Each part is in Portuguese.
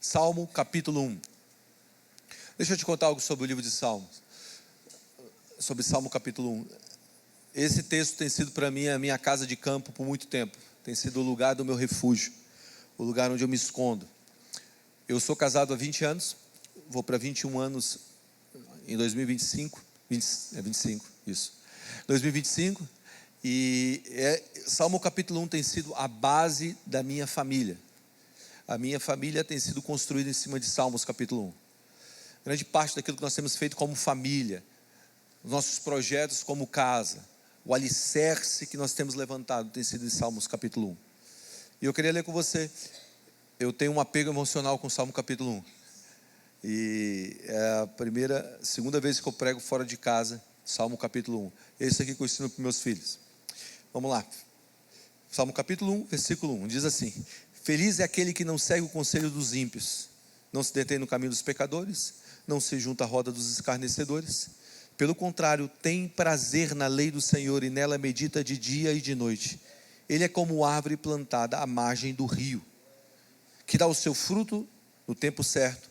Salmo capítulo 1. Deixa eu te contar algo sobre o livro de Salmos. Sobre Salmo capítulo 1. Esse texto tem sido para mim a minha casa de campo por muito tempo. Tem sido o lugar do meu refúgio, o lugar onde eu me escondo. Eu sou casado há 20 anos, vou para 21 anos em 2025. 25, isso. 2025. E Salmo capítulo 1 tem sido a base da minha família. A minha família tem sido construída em cima de Salmos capítulo 1. Grande parte daquilo que nós temos feito como família, os nossos projetos como casa, o alicerce que nós temos levantado tem sido em Salmos capítulo 1. E eu queria ler com você. Eu tenho um apego emocional com o Salmo capítulo 1. E é a segunda vez que eu prego fora de casa, Salmo capítulo 1. Esse aqui que eu ensino para meus filhos. Vamos lá. Salmo capítulo 1, versículo 1, diz assim: Feliz é aquele que não segue o conselho dos ímpios, não se detém no caminho dos pecadores, não se junta à roda dos escarnecedores. Pelo contrário, tem prazer na lei do Senhor e nela medita de dia e de noite. Ele é como árvore plantada à margem do rio, que dá o seu fruto no tempo certo,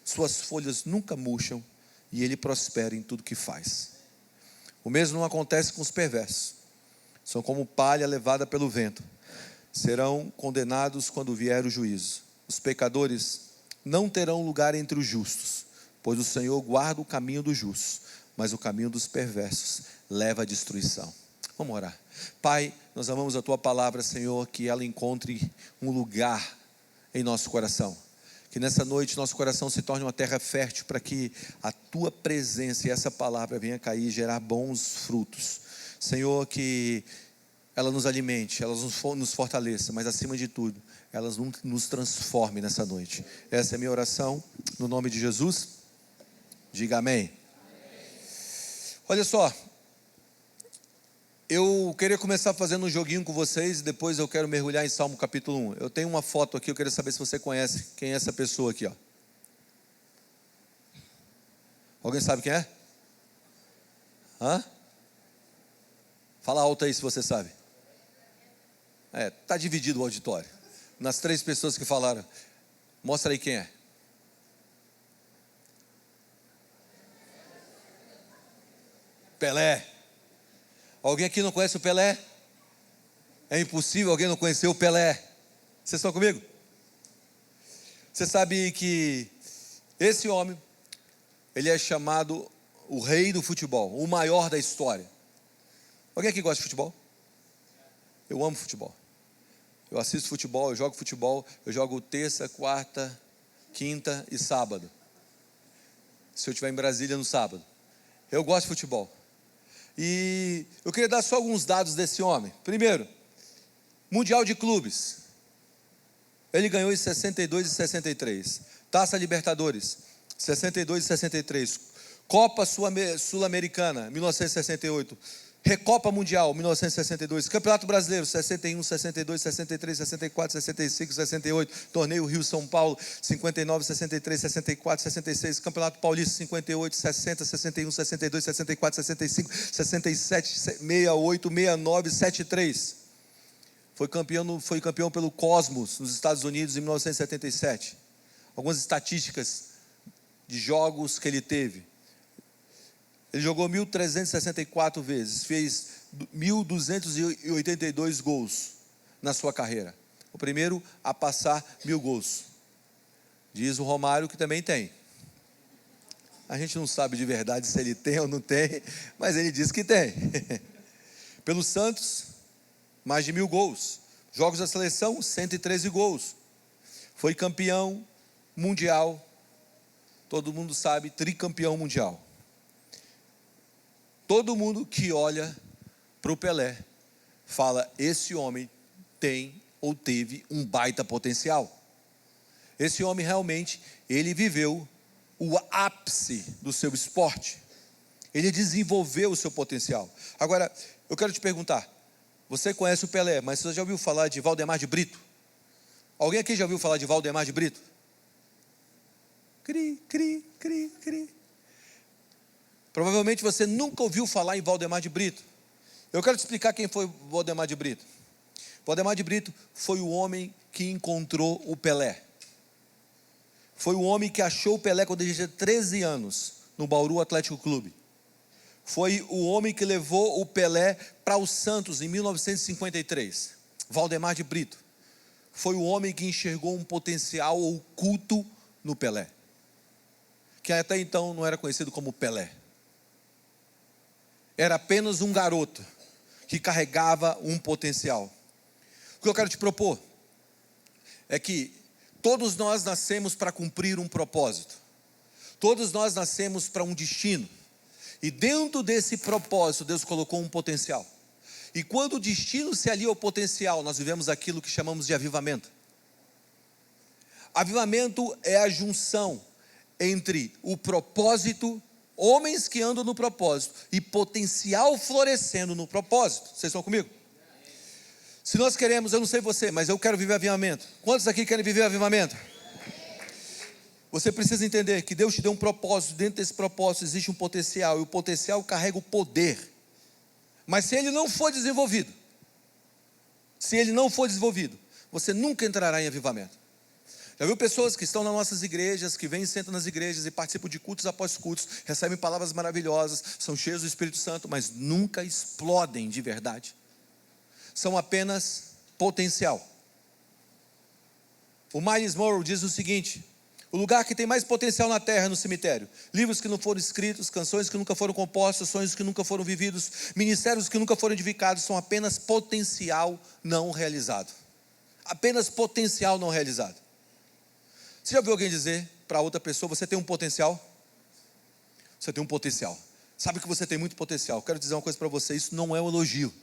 suas folhas nunca murcham e ele prospera em tudo que faz. O mesmo não acontece com os perversos. São como palha levada pelo vento. Serão condenados quando vier o juízo. Os pecadores não terão lugar entre os justos, pois o Senhor guarda o caminho dos justos, mas o caminho dos perversos leva à destruição. Vamos orar. Pai, nós amamos a Tua palavra, Senhor, que ela encontre um lugar em nosso coração. Que nessa noite nosso coração se torne uma terra fértil para que a Tua presença e essa palavra venha cair e gerar bons frutos. Senhor, que ela nos alimente, ela nos fortaleça, mas acima de tudo, ela nos transforme nessa noite. Essa é a minha oração, no nome de Jesus. Diga amém. Olha só, eu queria começar fazendo um joguinho com vocês, e depois eu quero mergulhar em Salmo capítulo 1. Eu tenho uma foto aqui, eu queria saber se você conhece quem é essa pessoa aqui, ó. Alguém sabe quem é? Hã? Fala alto aí se você sabe. Está dividido o auditório. Nas 3 pessoas que falaram, mostra aí quem é. Pelé. Alguém aqui não conhece o Pelé? É impossível alguém não conhecer o Pelé. Vocês estão comigo? Você sabe que esse homem, ele é chamado o rei do futebol, o maior da história. Alguém aqui gosta de futebol? Eu amo futebol. Eu assisto futebol, eu jogo terça, quarta, quinta e sábado. Se eu estiver em Brasília no sábado. Eu gosto de futebol. E eu queria dar só alguns dados desse homem. Primeiro, Mundial de Clubes. Ele ganhou em 62 e 63. Taça Libertadores, 62 e 63. Copa Sul-Americana, 1968. Recopa Mundial, 1962. Campeonato Brasileiro, 61, 62, 63, 64, 65, 68. Torneio Rio-São Paulo, 59, 63, 64, 66. Campeonato Paulista, 58, 60, 61, 62, 64, 65, 67, 68, 69, 73. Foi campeão pelo Cosmos, nos Estados Unidos, em 1977. Algumas estatísticas de jogos que ele teve. Ele jogou 1.364 vezes, fez 1.282 gols na sua carreira. O primeiro a passar 1.000 gols. Diz o Romário que também tem. A gente não sabe de verdade se ele tem ou não tem, mas ele diz que tem. Pelo Santos, mais de 1.000 gols. Jogos da seleção, 113 gols. Foi campeão mundial. Todo mundo sabe, tricampeão mundial. Todo mundo que olha para o Pelé fala: esse homem tem ou teve um baita potencial. Esse homem realmente, ele viveu o ápice do seu esporte. Ele desenvolveu o seu potencial. Agora, eu quero te perguntar, você conhece o Pelé, mas você já ouviu falar de Valdemar de Brito? Alguém aqui já ouviu falar de Valdemar de Brito? Cri, cri, cri, cri. Provavelmente você nunca ouviu falar em Valdemar de Brito. Eu quero te explicar quem foi Valdemar de Brito. Valdemar de Brito foi o homem que encontrou o Pelé. Foi o homem que achou o Pelé quando ele tinha 13 anos, no Bauru Atlético Clube. Foi o homem que levou o Pelé para o Santos em 1953. Valdemar de Brito. Foi o homem que enxergou um potencial oculto no Pelé, que até então não era conhecido como Pelé. Era apenas um garoto que carregava um potencial. O que eu quero te propor é que todos nós nascemos para cumprir um propósito. Todos nós nascemos para um destino. E dentro desse propósito, Deus colocou um potencial. E quando o destino se alia ao potencial, nós vivemos aquilo que chamamos de avivamento. Avivamento é a junção entre o propósito, homens que andam no propósito, e potencial florescendo no propósito. Vocês estão comigo? Se nós queremos, eu não sei você, mas eu quero viver avivamento. Quantos aqui querem viver avivamento? Você precisa entender que Deus te deu um propósito. Dentro desse propósito existe um potencial, e o potencial carrega o poder. Mas se ele não for desenvolvido, você nunca entrará em avivamento. Já viu pessoas que estão nas nossas igrejas, que vêm e sentam nas igrejas e participam de cultos após cultos, recebem palavras maravilhosas, são cheios do Espírito Santo, mas nunca explodem de verdade. São apenas potencial. O Miles Monroe diz o seguinte: o lugar que tem mais potencial na terra é no cemitério. Livros que não foram escritos, canções que nunca foram compostas, sonhos que nunca foram vividos, ministérios que nunca foram edificados, são apenas potencial não realizado. Apenas potencial não realizado. Você já viu alguém dizer para outra pessoa: você tem um potencial? Você tem um potencial. Sabe que você tem muito potencial. Quero dizer uma coisa para você: isso não é um elogio.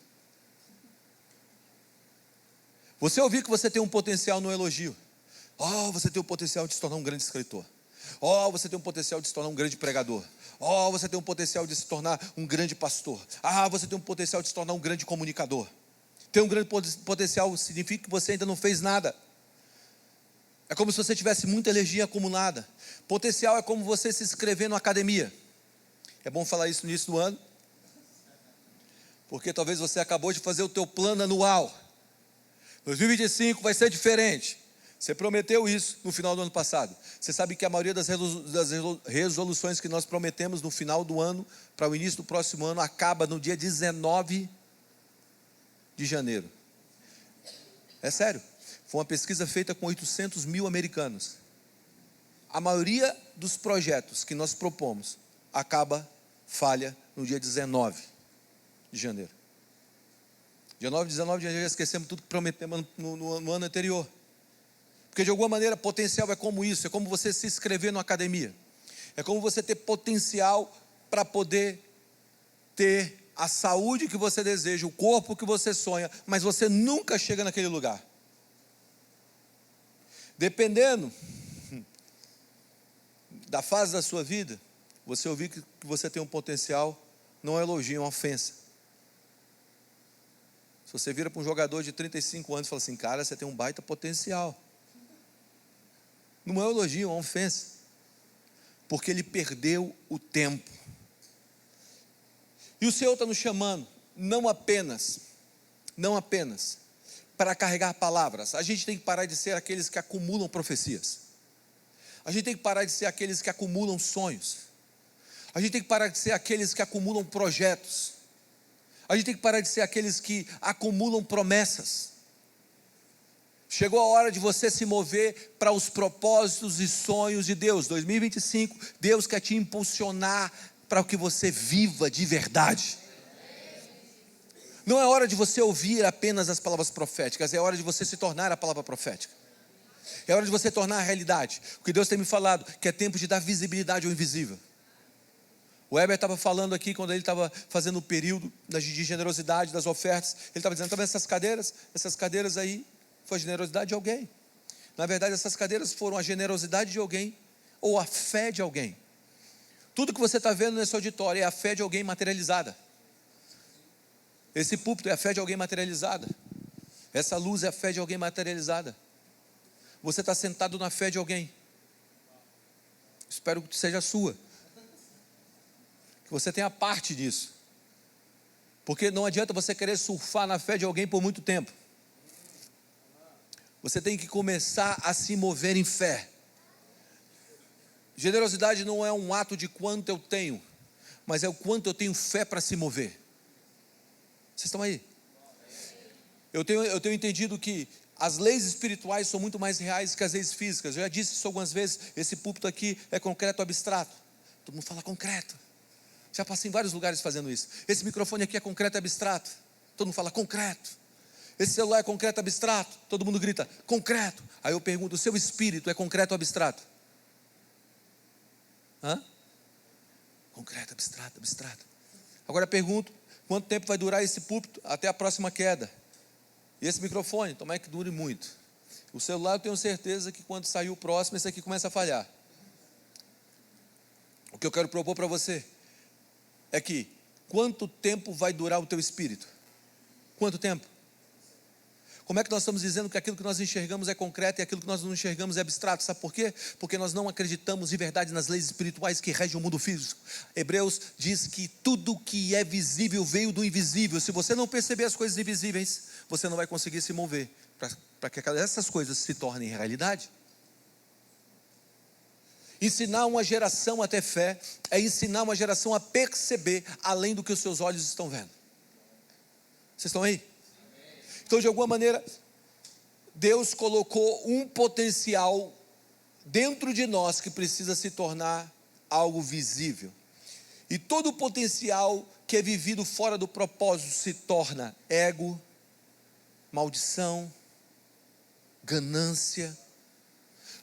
Você ouvir que você tem um potencial não é elogio. Oh, você tem o potencial de se tornar um grande escritor. Oh, você tem o potencial de se tornar um grande pregador. Oh, você tem o potencial de se tornar um grande pastor. Ah, você tem o potencial de se tornar um grande comunicador. Ter um grande potencial significa que você ainda não fez nada. É como se você tivesse muita energia acumulada. Potencial é como você se inscrever numa academia. É bom falar isso no início do ano, porque talvez você acabou de fazer o teu plano anual. 2025 vai ser diferente. Você prometeu isso no final do ano passado. Você sabe que a maioria das resoluções que nós prometemos no final do ano, para o início do próximo ano, acaba no dia 19 de janeiro. É sério. Foi uma pesquisa feita com 800 mil americanos. A maioria dos projetos que nós propomos falha no dia 19 de janeiro. Dia 9 e 19 de janeiro, já esquecemos tudo que prometemos no ano anterior. Porque de alguma maneira potencial é como isso, é como você se inscrever numa academia. É como você ter potencial para poder ter a saúde que você deseja, o corpo que você sonha, mas você nunca chega naquele lugar. Dependendo da fase da sua vida, você ouvir que você tem um potencial, não é elogio, é uma ofensa. Se você vira para um jogador de 35 anos e fala assim: cara, você tem um baita potencial. Não é um elogio, é uma ofensa. Porque ele perdeu o tempo. E o Senhor está nos chamando, não apenas para carregar palavras. A gente tem que parar de ser aqueles que acumulam profecias. A gente tem que parar de ser aqueles que acumulam sonhos. A gente tem que parar de ser aqueles que acumulam projetos. A gente tem que parar de ser aqueles que acumulam promessas. Chegou a hora de você se mover para os propósitos e sonhos de Deus. 2025, Deus quer te impulsionar para que você viva de verdade. Não é hora de você ouvir apenas as palavras proféticas, é hora de você se tornar a palavra profética. É hora de você tornar a realidade. O que Deus tem me falado, que é tempo de dar visibilidade ao invisível. O Heber estava falando aqui, quando ele estava fazendo o período de generosidade das ofertas, ele estava dizendo: tá vendo essas cadeiras aí, foi a generosidade de alguém. Na verdade, essas cadeiras foram a generosidade de alguém, ou a fé de alguém. Tudo que você está vendo nesse auditório é a fé de alguém materializada. Esse púlpito é a fé de alguém materializada. Essa luz é a fé de alguém materializada. Você está sentado na fé de alguém. Espero que seja a sua. Que você tenha parte disso. Porque não adianta você querer surfar na fé de alguém por muito tempo. Você tem que começar a se mover em fé. Generosidade não é um ato de quanto eu tenho, mas é o quanto eu tenho fé para se mover. Vocês estão aí? Eu tenho entendido que as leis espirituais são muito mais reais que as leis físicas. Eu já disse isso algumas vezes. Esse púlpito aqui é concreto abstrato. Todo mundo fala concreto. Já passei em vários lugares fazendo isso. Esse microfone aqui é concreto abstrato. Todo mundo fala concreto. Esse celular é concreto abstrato. Todo mundo grita concreto. Aí eu pergunto, o seu espírito é concreto ou abstrato? Concreto, abstrato. Agora pergunto, quanto tempo vai durar esse púlpito até a próxima queda? E esse microfone, tomara que dure muito. O celular eu tenho certeza que quando sair o próximo, esse aqui começa a falhar. O que eu quero propor para você é que, quanto tempo vai durar o teu espírito? Quanto tempo? Como é que nós estamos dizendo que aquilo que nós enxergamos é concreto e aquilo que nós não enxergamos é abstrato? Sabe por quê? Porque nós não acreditamos de verdade nas leis espirituais que regem o mundo físico. Hebreus diz que tudo que é visível veio do invisível. Se você não perceber as coisas invisíveis, você não vai conseguir se mover para que essas coisas se tornem realidade. Ensinar uma geração a ter fé é ensinar uma geração a perceber além do que os seus olhos estão vendo. Vocês estão aí? Então, de alguma maneira, Deus colocou um potencial dentro de nós que precisa se tornar algo visível. E todo potencial que é vivido fora do propósito se torna ego, maldição, ganância.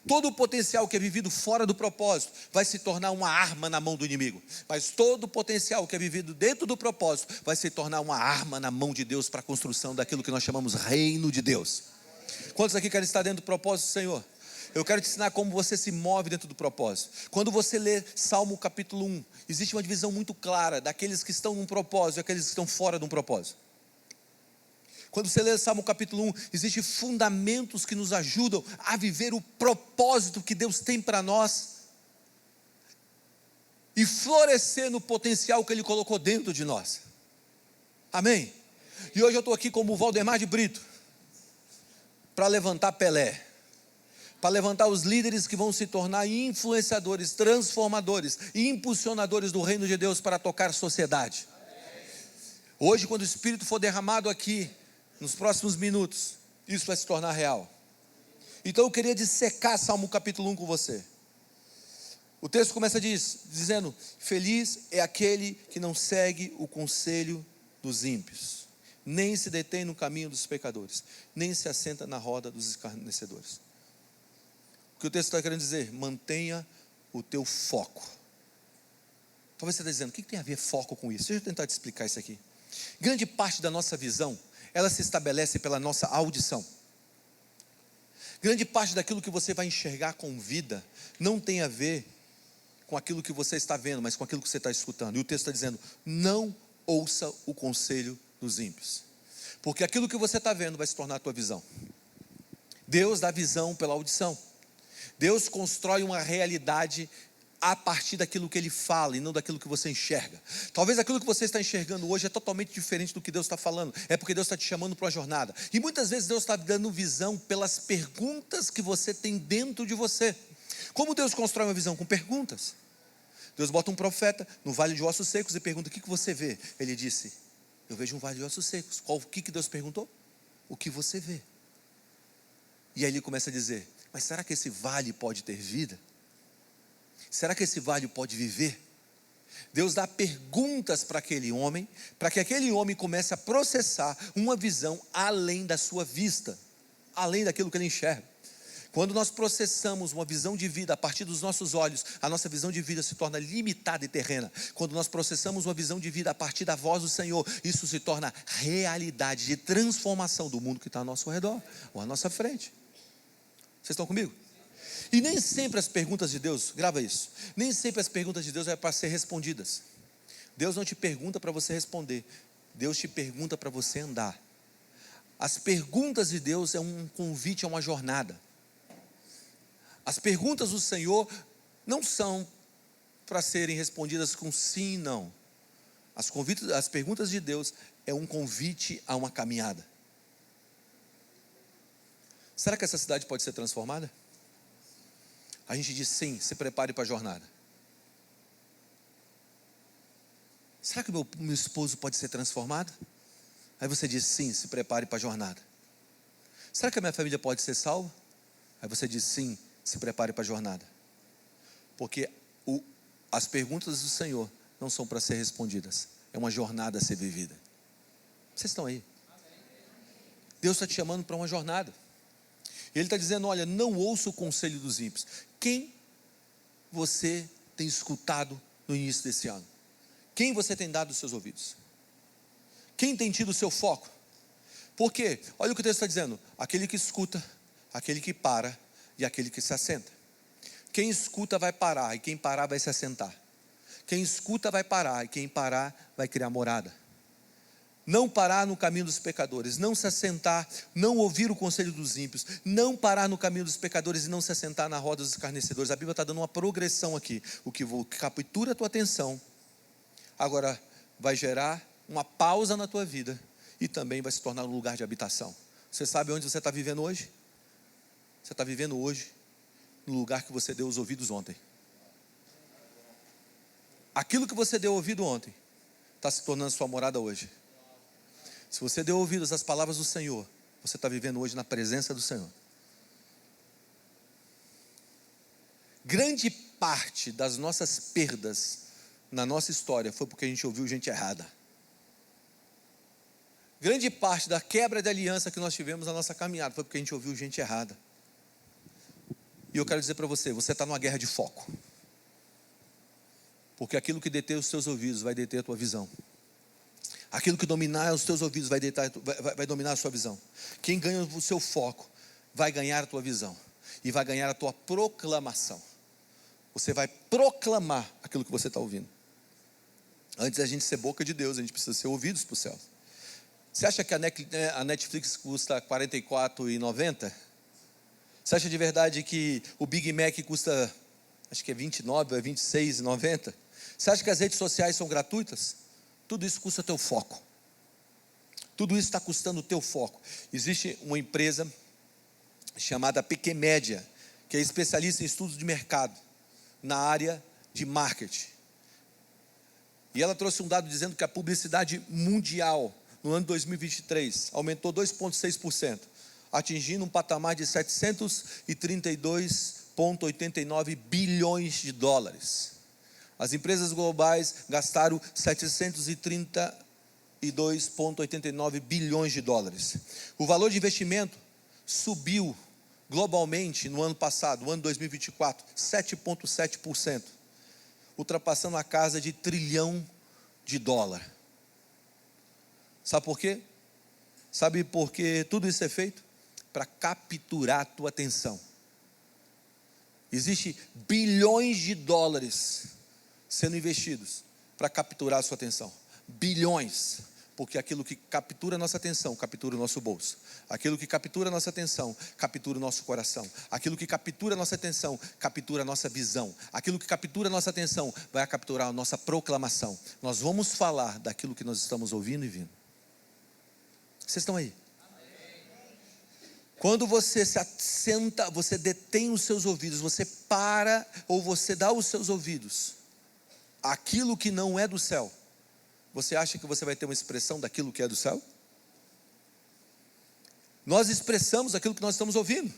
Todo o potencial que é vivido fora do propósito vai se tornar uma arma na mão do inimigo. Mas todo o potencial que é vivido dentro do propósito vai se tornar uma arma na mão de Deus para a construção daquilo que nós chamamos reino de Deus. Quantos aqui querem estar dentro do propósito do Senhor? Eu quero te ensinar como você se move dentro do propósito. Quando você lê Salmo capítulo 1, existe uma divisão muito clara daqueles que estão num propósito e aqueles que estão fora de um propósito. Quando você lê Salmo capítulo 1, existem fundamentos que nos ajudam a viver o propósito que Deus tem para nós e florescer no potencial que Ele colocou dentro de nós. Amém? E hoje eu estou aqui como o Valdemar de Brito para levantar Pelé, para levantar os líderes que vão se tornar influenciadores, transformadores e impulsionadores do reino de Deus para tocar a sociedade. Hoje, quando o Espírito for derramado aqui, nos próximos minutos, isso vai se tornar real. Então eu queria dissecar Salmo capítulo 1 com você. O texto começa dizendo: feliz é aquele que não segue o conselho dos ímpios, nem se detém no caminho dos pecadores, nem se assenta na roda dos escarnecedores. O que o texto está querendo dizer? Mantenha o teu foco. Talvez você esteja dizendo, o que tem a ver foco com isso? Deixa eu tentar te explicar isso aqui. Grande parte da nossa visão, ela se estabelece pela nossa audição. Grande parte daquilo que você vai enxergar com vida não tem a ver com aquilo que você está vendo, mas com aquilo que você está escutando. E o texto está dizendo: não ouça o conselho dos ímpios, porque aquilo que você está vendo vai se tornar a tua visão. Deus dá visão pela audição. Deus constrói uma realidade a partir daquilo que Ele fala e não daquilo que você enxerga. Talvez aquilo que você está enxergando hoje é totalmente diferente do que Deus está falando. É porque Deus está te chamando para uma jornada. E muitas vezes Deus está dando visão pelas perguntas que você tem dentro de você. Como Deus constrói uma visão? Com perguntas. Deus bota um profeta no vale de ossos secos e pergunta: o que você vê? Ele disse: eu vejo um vale de ossos secos. O que Deus perguntou? O que você vê? E aí ele começa a dizer: mas será que esse vale pode ter vida? Será que esse vale pode viver? Deus dá perguntas para aquele homem, para que aquele homem comece a processar uma visão além da sua vista, além daquilo que ele enxerga. Quando nós processamos uma visão de vida a partir dos nossos olhos, a nossa visão de vida se torna limitada e terrena. Quando nós processamos uma visão de vida a partir da voz do Senhor, isso se torna realidade de transformação do mundo que está ao nosso redor, ou à nossa frente. Vocês estão comigo? E nem sempre as perguntas de Deus, grava isso, nem sempre as perguntas de Deus é para ser respondidas. Deus não te pergunta para você responder, Deus te pergunta para você andar. As perguntas de Deus é um convite a uma jornada. As perguntas do Senhor não são para serem respondidas com sim e não. As perguntas de Deus é um convite a uma caminhada. Será que essa cidade pode ser transformada? A gente diz sim, se prepare para a jornada. Será que meu esposo pode ser transformado? Aí você diz sim, se prepare para a jornada. Será que a minha família pode ser salva? Aí você diz sim, se prepare para a jornada. Porque as perguntas do Senhor não são para ser respondidas, é uma jornada a ser vivida. Vocês estão aí? Deus está te chamando para uma jornada. Ele está dizendo, olha, não ouça o conselho dos ímpios. Quem você tem escutado no início desse ano? Quem você tem dado os seus ouvidos? Quem tem tido o seu foco? Por quê? Olha o que o texto está dizendo. Aquele que escuta, aquele que para e aquele que se assenta. Quem escuta vai parar e quem parar vai se assentar. Quem escuta vai parar e quem parar vai criar morada. Não parar no caminho dos pecadores, não se assentar, não ouvir o conselho dos ímpios, não parar no caminho dos pecadores e não se assentar na roda dos escarnecedores. A Bíblia está dando uma progressão aqui. O que captura a tua atenção, agora vai gerar uma pausa na tua vida e também vai se tornar um lugar de habitação. Você sabe onde você está vivendo hoje? Você está vivendo hoje no lugar que você deu os ouvidos ontem. Aquilo que você deu ouvido ontem está se tornando sua morada hoje. Se você deu ouvidos às palavras do Senhor, você está vivendo hoje na presença do Senhor. Grande parte das nossas perdas na nossa história foi porque a gente ouviu gente errada. Grande parte da quebra de aliança que nós tivemos na nossa caminhada foi porque a gente ouviu gente errada. E eu quero dizer para você, você está numa guerra de foco. Porque aquilo que deter os seus ouvidos vai deter a tua visão. Aquilo que dominar os teus ouvidos vai dominar a sua visão. Quem ganha o seu foco vai ganhar a tua visão. E vai ganhar a tua proclamação. Você vai proclamar aquilo que você está ouvindo. Antes da gente ser boca de Deus, a gente precisa ser ouvidos para o céu. Você acha que a Netflix custa R$ 44,90? Você acha de verdade que o Big Mac custa, acho que é 29 ou é 26,90? Você acha que as redes sociais são gratuitas? Tudo isso custa o teu foco. Tudo isso está custando o teu foco. Existe uma empresa chamada Pequemédia, que é especialista em estudos de mercado, na área de marketing. E ela trouxe um dado dizendo que a publicidade mundial, no ano 2023, aumentou 2,6%, atingindo um patamar de 732,89 bilhões de dólares. As empresas globais gastaram 732,89 bilhões de dólares. O valor de investimento subiu globalmente no ano passado, no ano 2024, 7,7%, ultrapassando a casa de $1 trilhão. Sabe por quê? Sabe por que tudo isso é feito? Para capturar a tua atenção. Existem bilhões de dólares sendo investidos para capturar a sua atenção. Bilhões. Porque aquilo que captura a nossa atenção, captura o nosso bolso. Aquilo que captura a nossa atenção, captura o nosso coração. Aquilo que captura a nossa atenção, captura a nossa visão. Aquilo que captura a nossa atenção, vai capturar a nossa proclamação. Nós vamos falar daquilo que nós estamos ouvindo e vendo. Vocês estão aí? Quando você se assenta, você detém os seus ouvidos, você para ou você dá os seus ouvidos aquilo que não é do céu, você acha que você vai ter uma expressão daquilo que é do céu? Nós expressamos aquilo que nós estamos ouvindo.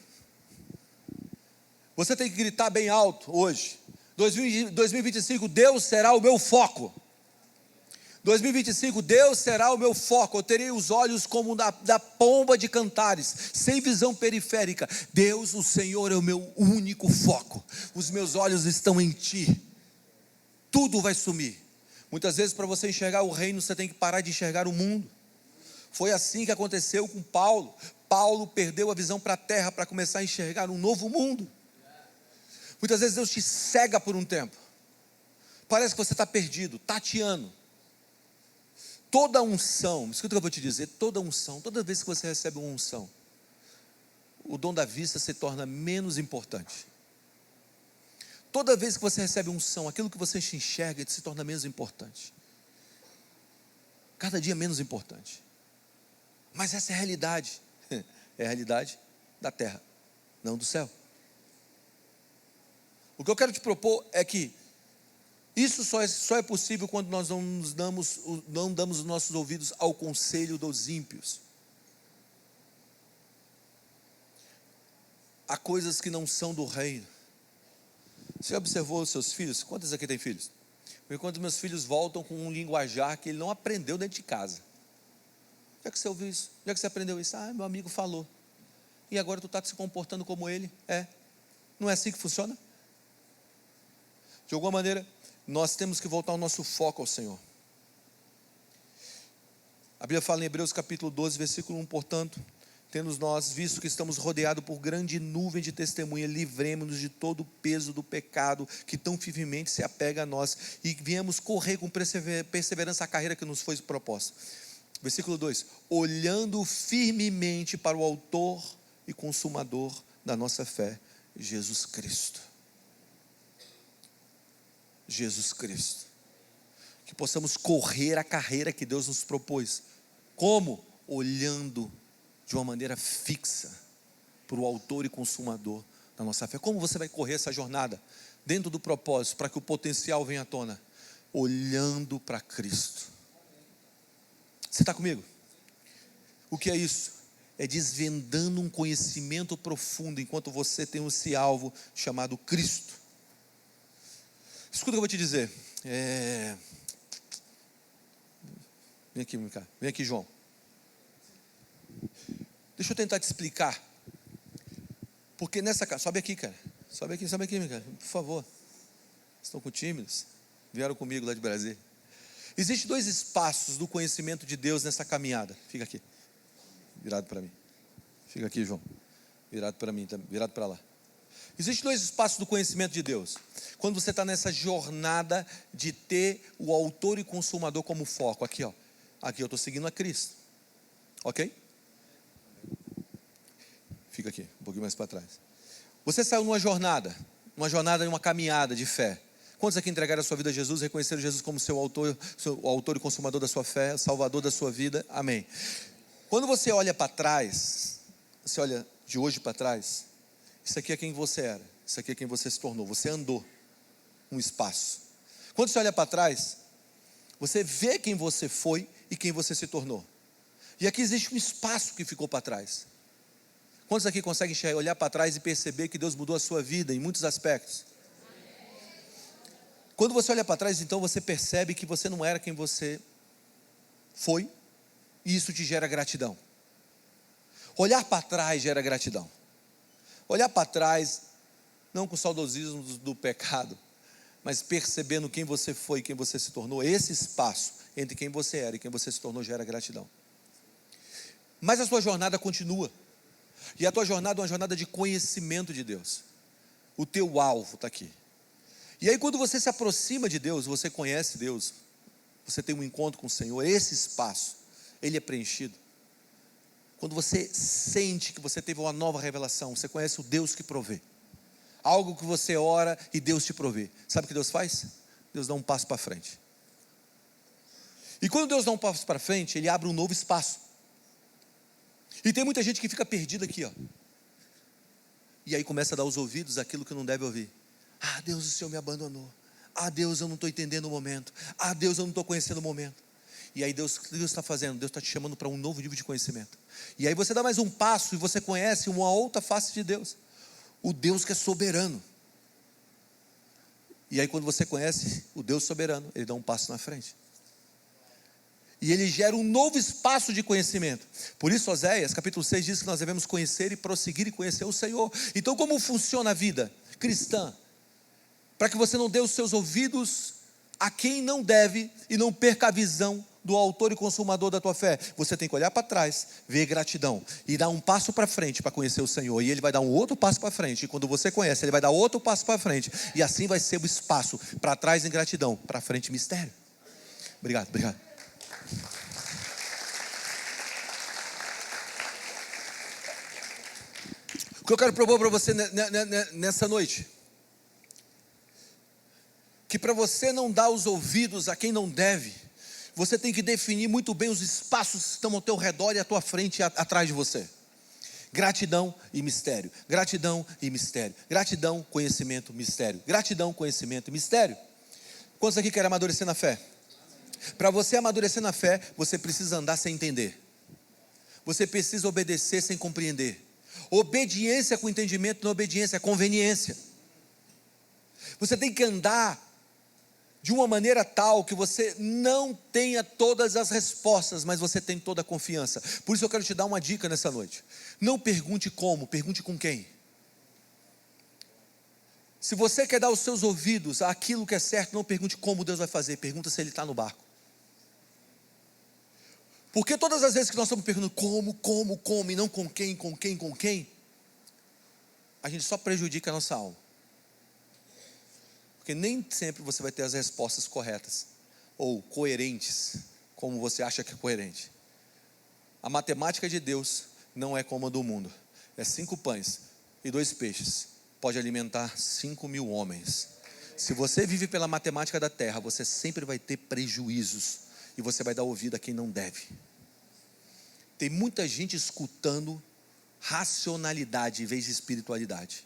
Você tem que gritar bem alto hoje. 2025, Deus será o meu foco. 2025, Deus será o meu foco. Eu terei os olhos como da pomba de Cantares, sem visão periférica. Deus, o Senhor, é o meu único foco. Os meus olhos estão em Ti. Tudo vai sumir. Muitas vezes, para você enxergar o reino, você tem que parar de enxergar o mundo. Foi assim que aconteceu com Paulo. Paulo perdeu a visão para a terra para começar a enxergar um novo mundo. Muitas vezes Deus te cega por um tempo. Parece que você está perdido, tateando. Toda unção, escuta o que eu vou te dizer, toda unção, toda vez que você recebe uma unção, o dom da vista se torna menos importante. Toda vez que você recebe unção, aquilo que você enxerga se torna menos importante. Cada dia menos importante. Mas essa é a realidade. É a realidade da terra, não do céu. O que eu quero te propor é que isso só é possível quando nós não damos os nossos ouvidos ao conselho dos ímpios. Há coisas que não são do reino. Você observou os seus filhos? Quantos aqui têm filhos? Porque quando meus filhos voltam com um linguajar que ele não aprendeu dentro de casa. Já que você ouviu isso? Já que você aprendeu isso? Ah, meu amigo falou. E agora tu está se comportando como ele? Não é assim que funciona? De alguma maneira, nós temos que voltar o nosso foco ao Senhor. A Bíblia fala em Hebreus capítulo 12, versículo 1, portanto, tendo nós visto que estamos rodeados por grande nuvem de testemunha, livremos-nos de todo o peso do pecado que tão firmemente se apega a nós, e viemos correr com perseverança a carreira que nos foi proposta. Versículo 2, olhando firmemente para o autor e consumador da nossa fé, Jesus Cristo. Jesus Cristo. Que possamos correr a carreira que Deus nos propôs. Como? Olhando de uma maneira fixa para o autor e consumador da nossa fé. Como você vai correr essa jornada? Dentro do propósito, para que o potencial venha à tona. Olhando para Cristo. Você está comigo? O que é isso? É desvendando um conhecimento profundo, enquanto você tem esse alvo chamado Cristo. Escuta o que eu vou te dizer. Vem aqui, Mica. Vem aqui, João. Deixa eu tentar te explicar. Porque nessa casa... Sobe aqui, cara. Sobe aqui, Mica. Por favor. Estão com tímidos? Vieram comigo lá de Brasília. Existem 2 espaços do conhecimento de Deus nessa caminhada. Fica aqui. Virado para mim. Fica aqui, João. Virado para mim, virado para lá. Existem 2 espaços do conhecimento de Deus. Quando você está nessa jornada de ter o autor e consumador como foco. Aqui, ó. Aqui eu estou seguindo a Cristo. Ok? Fica aqui, um pouquinho mais para trás. Você saiu numa jornada, uma caminhada de fé. Quantos aqui entregaram a sua vida a Jesus, reconheceram Jesus como seu autor e consumador da sua fé, salvador da sua vida? Amém. Quando você olha para trás, você olha de hoje para trás, isso aqui é quem você era, isso aqui é quem você se tornou. Você andou um espaço. Quando você olha para trás, você vê quem você foi e quem você se tornou. E aqui existe um espaço que ficou para trás. Quantos aqui conseguem olhar para trás e perceber que Deus mudou a sua vida em muitos aspectos? Quando você olha para trás, então você percebe que você não era quem você foi, e isso te gera gratidão. Olhar para trás gera gratidão. Olhar para trás, não com saudosismo do pecado, mas percebendo quem você foi e quem você se tornou. Esse espaço entre quem você era e quem você se tornou gera gratidão. Mas a sua jornada continua. E a tua jornada é uma jornada de conhecimento de Deus. O teu alvo está aqui. E aí quando você se aproxima de Deus, você conhece Deus, você tem um encontro com o Senhor, esse espaço, ele é preenchido. Quando você sente que você teve uma nova revelação, você conhece o Deus que provê. Algo que você ora e Deus te provê. Sabe o que Deus faz? Deus dá um passo para frente. E quando Deus dá um passo para frente, Ele abre um novo espaço. E tem muita gente que fica perdida aqui, ó. E aí começa a dar os ouvidos àquilo que não deve ouvir. Ah, Deus, o Senhor me abandonou. Ah, Deus, eu não estou entendendo o momento. Ah, Deus, eu não estou conhecendo o momento. E aí Deus, o que Deus está fazendo? Deus está te chamando para um novo nível de conhecimento. E aí você dá mais um passo e você conhece uma outra face de Deus. O Deus que é soberano. E aí quando você conhece o Deus soberano, Ele dá um passo na frente. E Ele gera um novo espaço de conhecimento. Por isso Oséias capítulo 6 diz que nós devemos conhecer e prosseguir e conhecer o Senhor. Então como funciona a vida cristã? Para que você não dê os seus ouvidos a quem não deve e não perca a visão do autor e consumador da tua fé. Você tem que olhar para trás, ver gratidão e dar um passo para frente para conhecer o Senhor. E Ele vai dar um outro passo para frente. E quando você conhece, Ele vai dar outro passo para frente. E assim vai ser o espaço para trás em gratidão, para frente em mistério. Obrigado. O que eu quero propor para você nessa noite, que para você não dar os ouvidos a quem não deve, você tem que definir muito bem os espaços que estão ao teu redor e à tua frente e atrás de você. Gratidão e mistério. Gratidão e mistério. Gratidão, conhecimento, mistério. Gratidão, conhecimento e mistério. Quantos aqui querem amadurecer na fé? Para você amadurecer na fé, você precisa andar sem entender. Você precisa obedecer sem compreender. Obediência com entendimento, não obediência, é conveniência. Você tem que andar de uma maneira tal que você não tenha todas as respostas, mas você tem toda a confiança. Por isso eu quero te dar uma dica nessa noite. Não pergunte como, pergunte com quem. Se você quer dar os seus ouvidos àquilo que é certo, não pergunte como Deus vai fazer, pergunta se Ele está no barco. Porque todas as vezes que nós estamos perguntando como, e não com quem, a gente só prejudica a nossa alma. Porque nem sempre você vai ter as respostas corretas, ou coerentes, como você acha que é coerente. A matemática de Deus não é como a do mundo. É 5 pães e 2 peixes. Pode alimentar 5.000 homens. Se você vive pela matemática da terra, você sempre vai ter prejuízos. E você vai dar ouvido a quem não deve. Tem muita gente escutando racionalidade em vez de espiritualidade.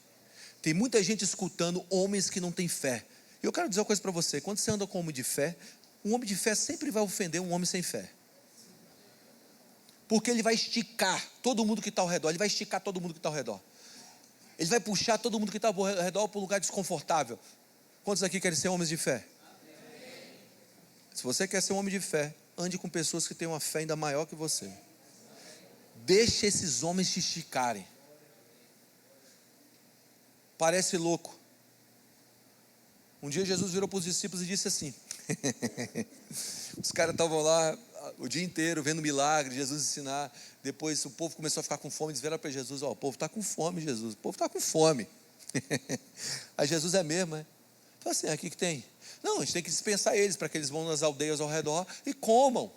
Tem muita gente escutando homens que não têm fé. E eu quero dizer uma coisa para você. Quando você anda com um homem de fé, um homem de fé sempre vai ofender um homem sem fé. Porque ele vai esticar todo mundo que está ao redor. Ele vai esticar todo mundo que está ao redor. Ele vai puxar todo mundo que está ao redor para um lugar desconfortável. Quantos aqui querem ser homens de fé? Se você quer ser um homem de fé, ande com pessoas que têm uma fé ainda maior que você. Deixe esses homens te esticarem. Parece louco. Um dia Jesus virou para os discípulos e disse assim: os caras estavam lá o dia inteiro vendo milagre, Jesus ensinar. Depois o povo começou a ficar com fome. Eles vieram para Jesus: ó, o povo está com fome, Jesus. O povo está com fome. Aí Jesus: é mesmo, é? Falei assim: aqui que tem? Não, a gente tem que dispensar eles para que eles vão nas aldeias ao redor e comam.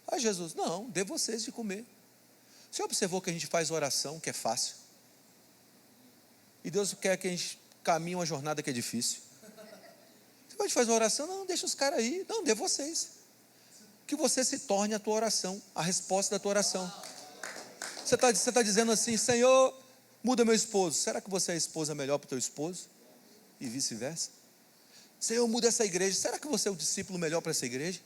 Aí Jesus: não, dê vocês de comer. Você observou que a gente faz oração, que é fácil? E Deus quer que a gente caminhe uma jornada que é difícil. Você pode fazer uma oração? Não, deixa os caras aí. Não, dê vocês. Que você se torne a tua oração, a resposta da tua oração. Você está dizendo assim: Senhor, muda meu esposo. Será que você é a esposa melhor para o teu esposo? E vice-versa. Senhor, muda essa igreja. Será que você é o discípulo melhor para essa igreja?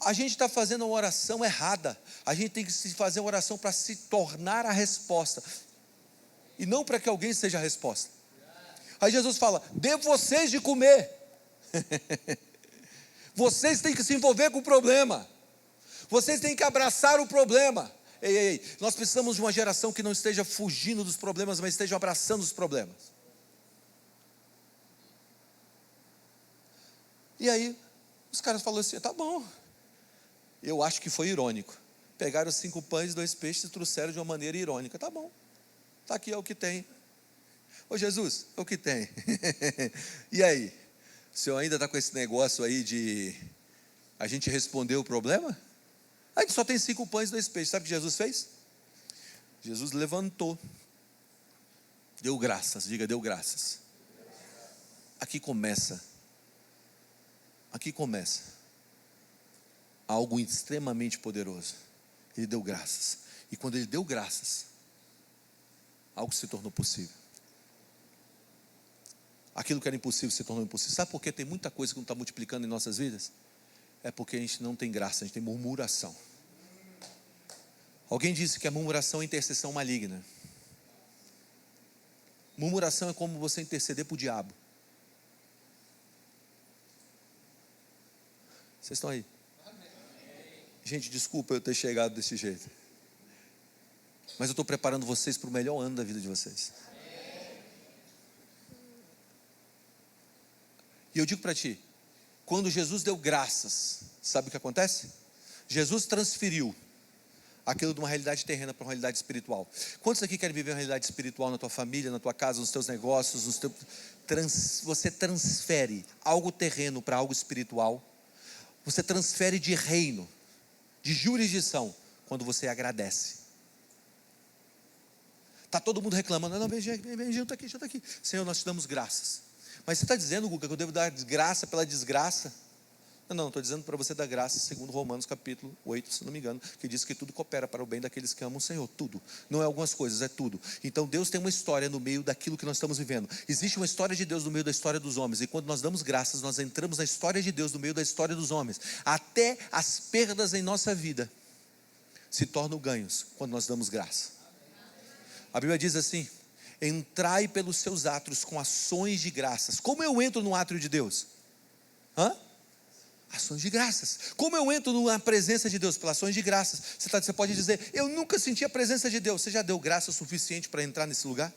A gente está fazendo uma oração errada. A gente tem que fazer uma oração para se tornar a resposta, e não para que alguém seja a resposta. Aí Jesus fala: dê vocês de comer. Vocês têm que se envolver com o problema. Vocês têm que abraçar o problema. Ei, nós precisamos de uma geração que não esteja fugindo dos problemas, mas esteja abraçando os problemas. E aí, os caras falaram assim: tá bom. Eu acho que foi irônico. Pegaram os 5 pães e 2 peixes e trouxeram de uma maneira irônica. Tá bom, está aqui, é o que tem. Ô Jesus, é o que tem. E aí? O senhor ainda está com esse negócio aí de a gente responder o problema? A gente só tem 5 pães e 2 peixes. Sabe o que Jesus fez? Jesus levantou, deu graças. Diga: deu graças. Aqui começa algo extremamente poderoso. Ele deu graças. E quando ele deu graças, algo se tornou possível. Aquilo que era impossível se tornou impossível. Sabe por que tem muita coisa que não está multiplicando em nossas vidas? É porque a gente não tem graça, a gente tem murmuração. Alguém disse que a murmuração é intercessão maligna. Murmuração é como você interceder para o diabo. Vocês estão aí? Gente, desculpa eu ter chegado desse jeito, mas eu estou preparando vocês para o melhor ano da vida de vocês. E eu digo para ti, quando Jesus deu graças, sabe o que acontece? Jesus transferiu aquilo de uma realidade terrena para uma realidade espiritual. Quantos aqui querem viver uma realidade espiritual na tua família, na tua casa, nos teus negócios, você transfere algo terreno para algo espiritual. Você transfere de reino, de jurisdição, quando você agradece. Está todo mundo reclamando: não, vem, junta aqui. Senhor, nós te damos graças. Mas você está dizendo, Guga, que eu devo dar graça pela desgraça? Não, estou dizendo para você dar graça, segundo Romanos capítulo 8, se não me engano, que diz que tudo coopera para o bem daqueles que amam o Senhor, tudo, não é algumas coisas, é tudo. Então Deus tem uma história no meio daquilo que nós estamos vivendo, existe uma história de Deus no meio da história dos homens, e quando nós damos graças, nós entramos na história de Deus no meio da história dos homens, até as perdas em nossa vida se tornam ganhos, quando nós damos graça. A Bíblia diz assim: entrai pelos seus átrios com ações de graças. Como eu entro no átrio de Deus? Ações de graças. Como eu entro na presença de Deus? Pelas ações de graças. Você pode dizer: eu nunca senti a presença de Deus. Você já deu graça suficiente para entrar nesse lugar?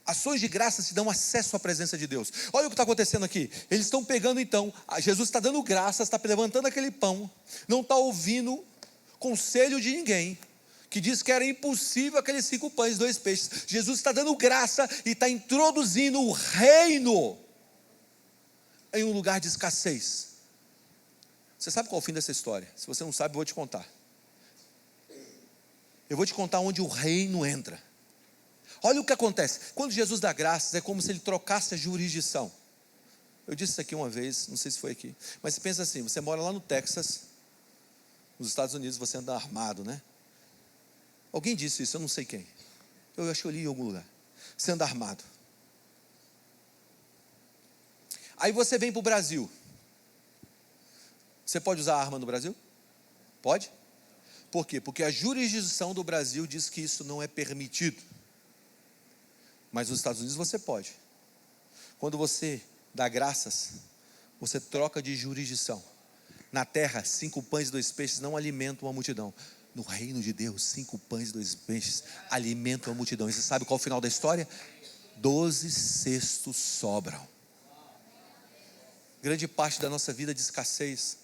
Ações de graças te dão acesso à presença de Deus. Olha o que está acontecendo aqui. Eles estão pegando então, Jesus está dando graças, está levantando aquele pão, não está ouvindo conselho de ninguém, que diz que era impossível aqueles 5 pães e 2 peixes. Jesus está dando graça e está introduzindo o reino em um lugar de escassez. Você sabe qual é o fim dessa história? Se você não sabe, eu vou te contar. Eu vou te contar onde o reino entra. Olha o que acontece. Quando Jesus dá graças, é como se ele trocasse a jurisdição. Eu disse isso aqui uma vez, não sei se foi aqui, mas você pensa assim: você mora lá no Texas, nos Estados Unidos, você anda armado, né? Alguém disse isso, eu não sei quem. Eu acho que eu li em algum lugar. Você anda armado. Aí você vem para o Brasil. Você pode usar arma no Brasil? Pode? Por quê? Porque a jurisdição do Brasil diz que isso não é permitido. Mas nos Estados Unidos você pode. Quando você dá graças, você troca de jurisdição. Na terra, 5 pães e 2 peixes não alimentam uma multidão. No reino de Deus, 5 pães e 2 peixes alimentam a multidão. E você sabe qual é o final da história? 12 cestos sobram. Grande parte da nossa vida de escassez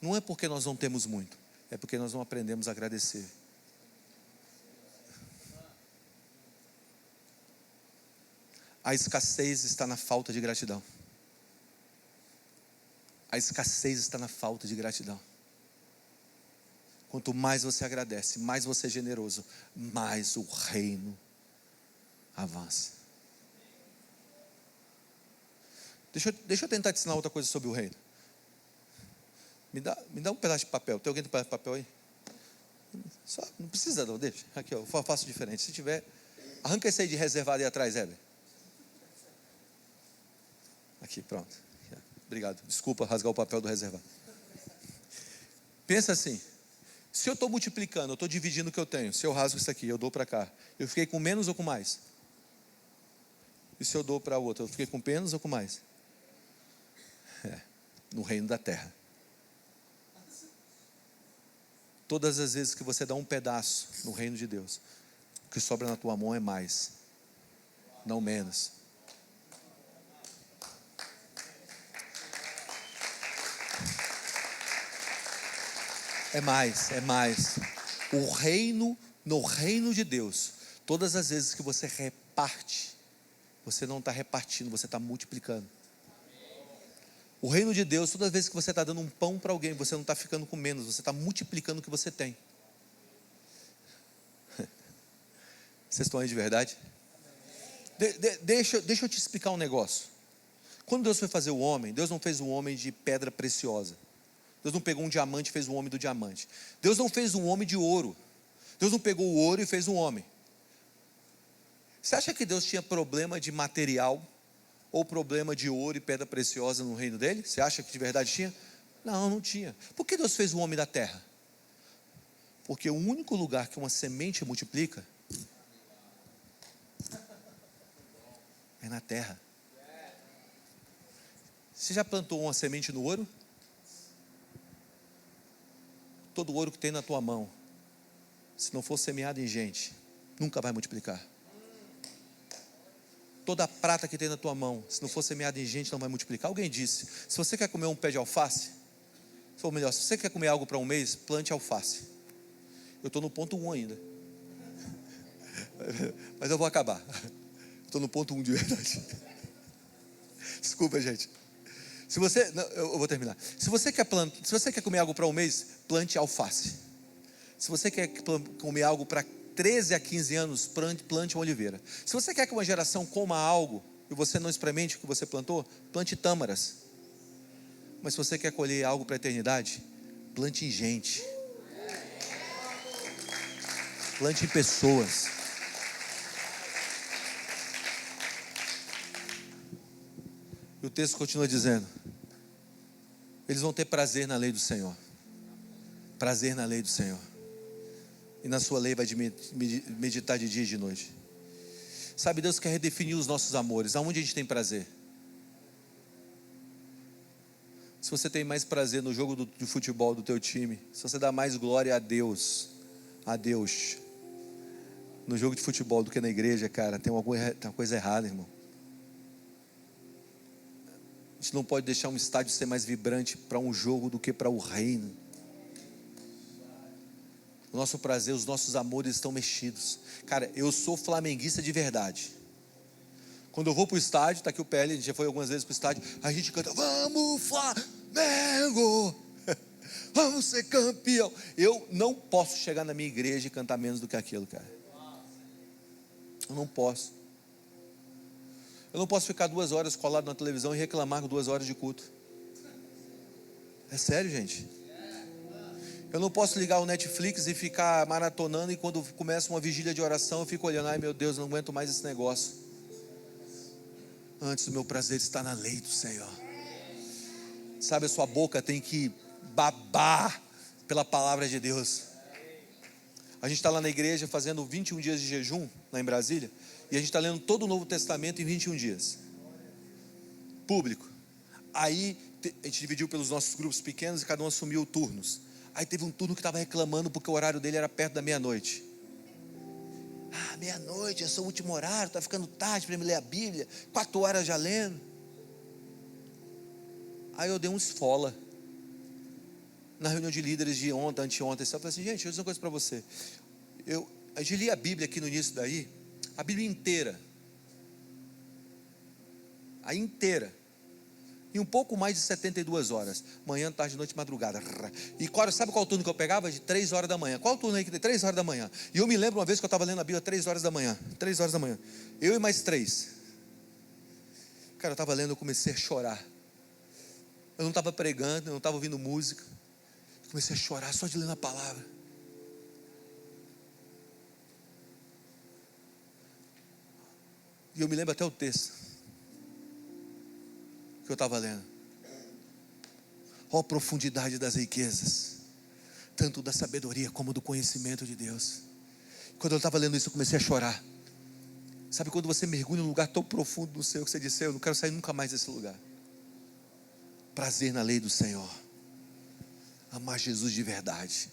não é porque nós não temos muito, é porque nós não aprendemos a agradecer. A escassez está na falta de gratidão. A escassez está na falta de gratidão. Quanto mais você agradece, mais você é generoso, mais o reino avança. Deixa eu tentar te ensinar outra coisa sobre o reino. Me dá um pedaço de papel. Tem alguém que tem pedaço de papel aí? Só, não precisa não, deixa. Aqui, ó, eu faço diferente. Se tiver, arranca esse aí de reservado aí atrás, Heber. Aqui, pronto. Obrigado. Desculpa rasgar o papel do reservado. Pensa assim: se eu estou multiplicando, eu estou dividindo o que eu tenho. Se eu rasgo isso aqui, eu dou para cá, eu fiquei com menos ou com mais? E se eu dou para o outro, eu fiquei com menos ou com mais? No reino da terra. Todas as vezes que você dá um pedaço no reino de Deus, o que sobra na tua mão é mais, não menos. É mais, é mais. O reino, no reino de Deus, todas as vezes que você reparte, você não está repartindo, você está multiplicando. O reino de Deus, todas as vezes que você está dando um pão para alguém, você não está ficando com menos, você está multiplicando o que você tem. Vocês estão aí de verdade? Deixa eu te explicar um negócio. Quando Deus foi fazer o homem, Deus não fez um homem de pedra preciosa. Deus não pegou um diamante e fez um homem do diamante. Deus não fez um homem de ouro. Deus não pegou o ouro e fez um homem. Você acha que Deus tinha problema de material ou problema de ouro e pedra preciosa no reino dele? Você acha que de verdade tinha? Não, não tinha. Por que Deus fez o homem da terra? Porque o único lugar que uma semente multiplica é na terra. Você já plantou uma semente no ouro? Todo o ouro que tem na tua mão, se não for semeado em gente, nunca vai multiplicar. Toda a prata que tem na tua mão, se não for semeada em gente, não vai multiplicar. Alguém disse: se você quer comer um pé de alface, ou melhor, se você quer comer algo para um mês, plante alface. Eu estou no ponto 1 ainda, mas eu vou acabar. Estou no ponto 1 de verdade. Desculpa, gente. Se você, não, eu vou terminar. Se você quer comer algo para um mês, plante alface. Se você quer comer algo para 13 a 15 anos, plante uma oliveira. Se você quer que uma geração coma algo e você não experimente o que você plantou, plante tâmaras. Mas se você quer colher algo para a eternidade, plante em gente, plante em pessoas. E o texto continua dizendo: eles vão ter prazer na lei do Senhor. Prazer na lei do Senhor. E na sua lei vai meditar de dia e de noite. Sabe, Deus quer redefinir os nossos amores. Aonde a gente tem prazer? Se você tem mais prazer no jogo de futebol do teu time, se você dá mais glória a Deus, no jogo de futebol do que na igreja, cara, tem uma coisa errada, irmão. A gente não pode deixar um estádio ser mais vibrante para um jogo do que para o reino. O nosso prazer, os nossos amores estão mexidos. Cara, eu sou flamenguista de verdade. Quando eu vou para o estádio, está aqui o PL, a gente já foi algumas vezes para o estádio, a gente canta: vamos Flamengo, vamos ser campeão. Eu não posso chegar na minha igreja e cantar menos do que aquilo, cara. Eu não posso. Eu não posso ficar 2 horas colado na televisão e reclamar com 2 horas de culto. É sério, gente. Eu não posso ligar o Netflix e ficar maratonando, e quando começa uma vigília de oração eu fico olhando: ai meu Deus, eu não aguento mais esse negócio. Antes, o meu prazer está na lei do Senhor. Sabe, a sua boca tem que babar pela palavra de Deus. A gente está lá na igreja fazendo 21 dias de jejum, lá em Brasília, e a gente está lendo todo o Novo Testamento em 21 dias. Público. Aí a gente dividiu pelos nossos grupos pequenos e cada um assumiu turnos. Aí teve um turno que estava reclamando porque o horário dele era perto da meia-noite. Meia-noite, eu sou o último horário, está ficando tarde para me ler a Bíblia, 4 horas já lendo. Aí eu dei um esfola na reunião de líderes de ontem, anteontem. Eu falei assim: gente, deixa eu dizer uma coisa para você. A gente lia a Bíblia aqui no início daí, a Bíblia inteira. A inteira. Em um pouco mais de 72 horas. Manhã, tarde, noite, madrugada. E sabe qual turno que eu pegava? De 3 horas da manhã. Qual o turno aí que tem? 3 horas da manhã. E eu me lembro uma vez que eu estava lendo a Bíblia 3 horas da manhã. 3 horas da manhã. Eu e mais 3. Cara, eu estava lendo, eu comecei a chorar. Eu não estava pregando, eu não estava ouvindo música. Eu comecei a chorar só de ler a palavra. E eu me lembro até o texto que eu estava lendo. Ó, profundidade das riquezas, tanto da sabedoria como do conhecimento de Deus. Quando eu estava lendo isso, eu comecei a chorar. Sabe quando você mergulha num lugar tão profundo no seu, que você disse: eu não quero sair nunca mais desse lugar. Prazer na lei do Senhor. Amar Jesus de verdade.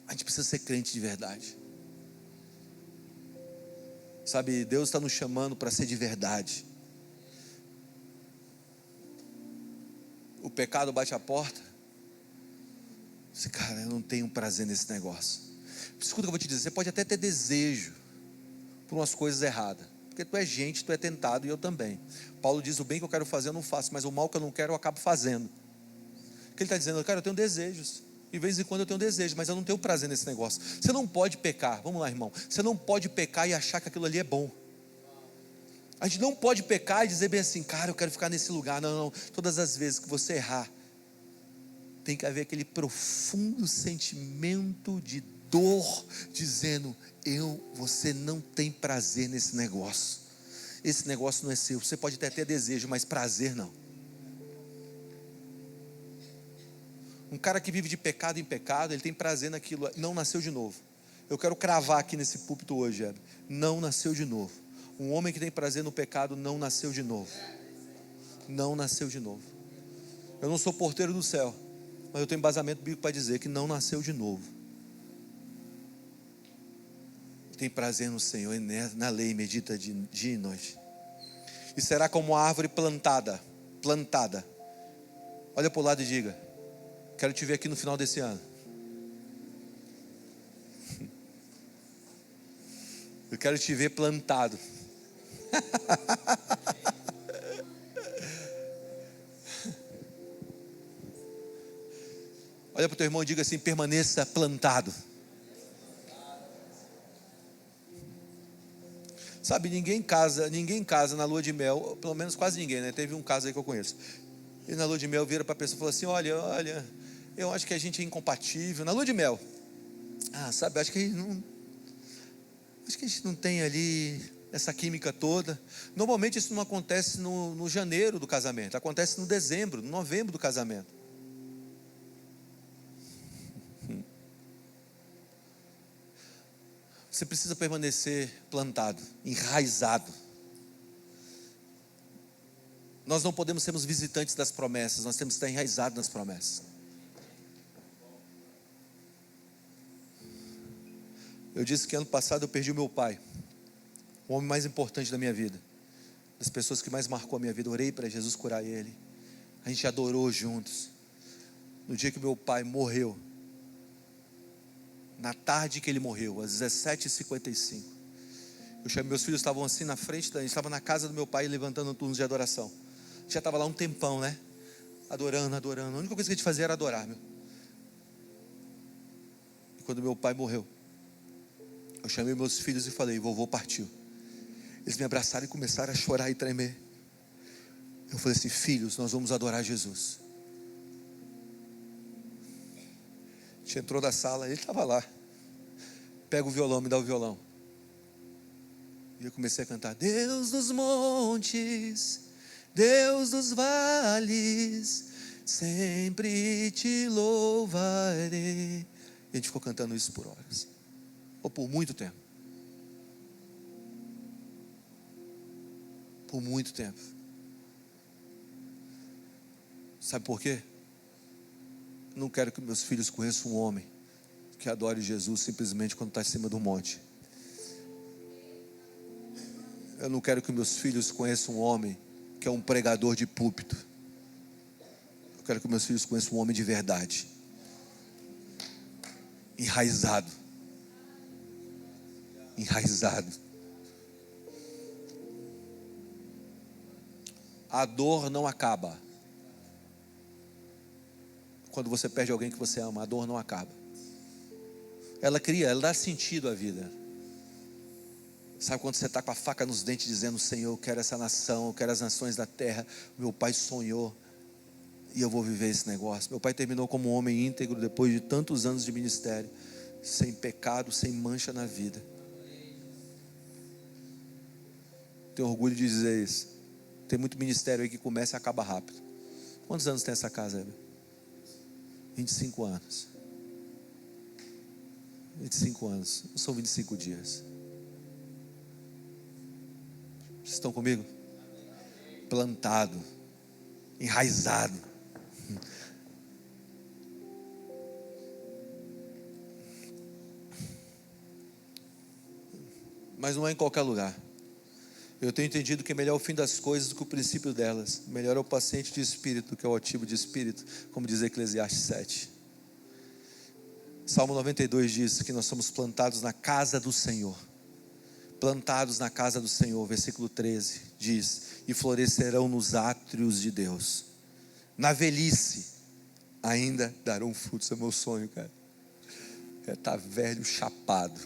A gente precisa ser crente de verdade. Sabe, Deus está nos chamando para ser de verdade. O pecado bate a porta. Você, cara, eu não tenho prazer nesse negócio. Escuta o que eu vou te dizer. Você pode até ter desejo por umas coisas erradas, porque tu é gente, tu é tentado, e eu também. Paulo diz: o bem que eu quero fazer eu não faço, mas o mal que eu não quero eu acabo fazendo. O que ele está dizendo? Cara, eu tenho desejos. De vez em quando eu tenho desejo, mas eu não tenho prazer nesse negócio. Você não pode pecar. Vamos lá, irmão. Você não pode pecar e achar que aquilo ali é bom. A gente não pode pecar e dizer bem assim: cara, eu quero ficar nesse lugar. Não. Todas as vezes que você errar, tem que haver aquele profundo sentimento de dor, dizendo: você não tem prazer nesse negócio. Esse negócio não é seu. Você pode até ter desejo, mas prazer não. Um cara que vive de pecado em pecado, ele tem prazer naquilo, não nasceu de novo. Eu quero cravar aqui nesse púlpito hoje: não nasceu de novo. Um homem que tem prazer no pecado não nasceu de novo. Não nasceu de novo. Eu não sou porteiro do céu, mas eu tenho embasamento bíblico para dizer que não nasceu de novo. Tem prazer no Senhor e na lei medita dia e noite. E será como a árvore plantada. Olha para o lado e diga: quero te ver aqui no final desse ano. Eu quero te ver plantado. Olha para o teu irmão e diga assim: permaneça plantado. Sabe, ninguém casa na lua de mel, pelo menos quase ninguém, né? Teve um caso aí que eu conheço. E na lua de mel vira para a pessoa e fala assim: olha, eu acho que a gente é incompatível. Na lua de mel, sabe, acho que a gente não tem ali essa química toda. Normalmente isso não acontece no janeiro do casamento, acontece no dezembro, no novembro do casamento. Você precisa permanecer plantado, enraizado. Nós não podemos ser os visitantes das promessas, nós temos que estar enraizados nas promessas. Eu disse que ano passado eu perdi o meu pai, o homem mais importante da minha vida, das pessoas que mais marcou a minha vida. Orei para Jesus curar ele, a gente adorou juntos. No dia que meu pai morreu, na tarde que ele morreu, às 17h55, eu chamei, meus filhos estavam assim na frente, a gente estava na casa do meu pai levantando turnos de adoração. A gente já estava lá um tempão, né? Adorando. A única coisa que a gente fazia era adorar, meu. E quando meu pai morreu, eu chamei meus filhos e falei: vovô partiu. Eles me abraçaram e começaram a chorar e tremer. Eu falei assim: filhos, nós vamos adorar Jesus. A gente entrou na sala, ele estava lá. Pega o violão, me dá o violão. E eu comecei a cantar: Deus dos montes, Deus dos vales, sempre te louvarei. E a gente ficou cantando isso por horas, ou por muito tempo. Por muito tempo. Sabe por quê? Não quero que meus filhos conheçam um homem que adore Jesus simplesmente quando está em cima do monte. Eu não quero que meus filhos conheçam um homem que é um pregador de púlpito. Eu quero que meus filhos conheçam um homem de verdade, enraizado. A dor não acaba. Quando você perde alguém que você ama, a dor não acaba. Ela dá sentido à vida. Sabe quando você está com a faca nos dentes dizendo: Senhor, eu quero essa nação, eu quero as nações da terra. Meu pai sonhou e eu vou viver esse negócio. Meu pai terminou como um homem íntegro depois de tantos anos de ministério, sem pecado, sem mancha na vida. Tenho orgulho de dizer isso. Tem muito ministério aí que começa e acaba rápido. Quantos anos tem essa casa, Heber? 25 anos. 25 anos, não são 25 dias. Vocês estão comigo? Plantado, enraizado. Mas não é em qualquer lugar. Eu tenho entendido que é melhor o fim das coisas do que o princípio delas. Melhor é o paciente de espírito do que o altivo de espírito, como diz Eclesiastes 7. Salmo 92 diz que nós somos plantados na casa do Senhor. Plantados na casa do Senhor, versículo 13 diz: e florescerão nos átrios de Deus. Na velhice ainda darão frutos. É meu sonho, cara. É estar velho, chapado.